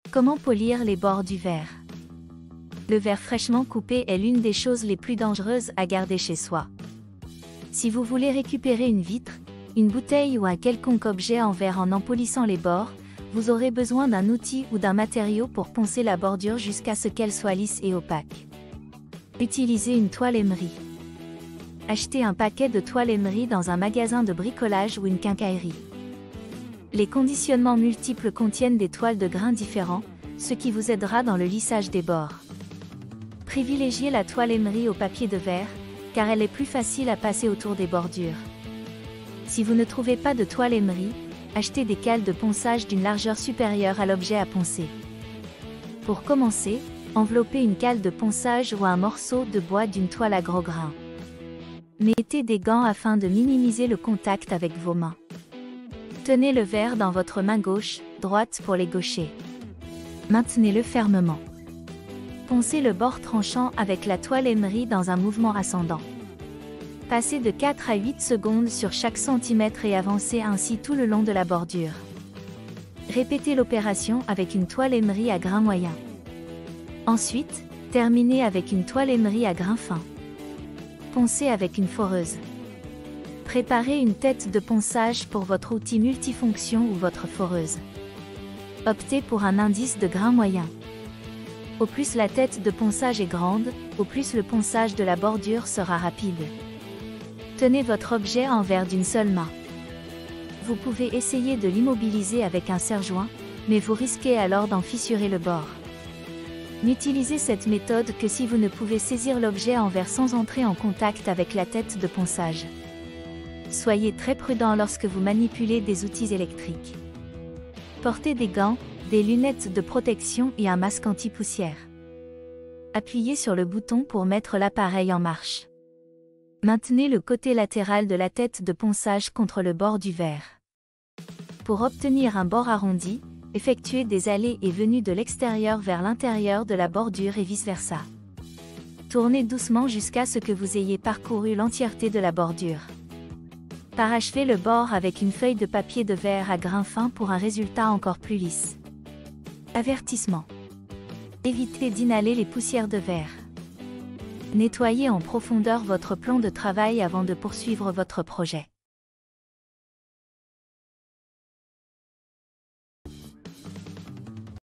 Comment polir les bords du verre? Le verre fraîchement coupé est l'une des choses les plus dangereuses à garder chez soi. Si vous voulez récupérer une vitre, une bouteille ou un quelconque objet en verre en polissant les bords, vous aurez besoin d'un outil ou d'un matériau pour poncer la bordure jusqu'à ce qu'elle soit lisse et opaque. Utilisez une toile émerie. Achetez un paquet de toiles émerie dans un magasin de bricolage ou une quincaillerie. Les conditionnements multiples contiennent des toiles de grains différents, ce qui vous aidera dans le lissage des bords. Privilégiez la toile émerie au papier de verre, car elle est plus facile à passer autour des bordures. Si vous ne trouvez pas de toile émerie, achetez des cales de ponçage d'une largeur supérieure à l'objet à poncer. Pour commencer, enveloppez une cale de ponçage ou un morceau de bois d'une toile à gros grains. Mettez des gants afin de minimiser le contact avec vos mains. Tenez le verre dans votre main gauche, droite pour les gauchers. Maintenez-le fermement. Poncez le bord tranchant avec la toile émerie dans un mouvement ascendant. Passez de 4 à 8 secondes sur chaque centimètre et avancez ainsi tout le long de la bordure. Répétez l'opération avec une toile émerie à grains moyens. Ensuite, terminez avec une toile émerie à grains fins. Poncez avec une foreuse. Préparez une tête de ponçage pour votre outil multifonction ou votre foreuse. Optez pour un indice de grain moyen. Au plus la tête de ponçage est grande, au plus le ponçage de la bordure sera rapide. Tenez votre objet en verre d'une seule main. Vous pouvez essayer de l'immobiliser avec un serre-joint, mais vous risquez alors d'en fissurer le bord. N'utilisez cette méthode que si vous ne pouvez saisir l'objet en verre sans entrer en contact avec la tête de ponçage. Soyez très prudent lorsque vous manipulez des outils électriques. Portez des gants, des lunettes de protection et un masque anti-poussière. Appuyez sur le bouton pour mettre l'appareil en marche. Maintenez le côté latéral de la tête de ponçage contre le bord du verre. Pour obtenir un bord arrondi, effectuez des allées et venues de l'extérieur vers l'intérieur de la bordure et vice-versa. Tournez doucement jusqu'à ce que vous ayez parcouru l'entièreté de la bordure. Parachevez le bord avec une feuille de papier de verre à grains fins pour un résultat encore plus lisse. Avertissement. Évitez d'inhaler les poussières de verre. Nettoyez en profondeur votre plan de travail avant de poursuivre votre projet.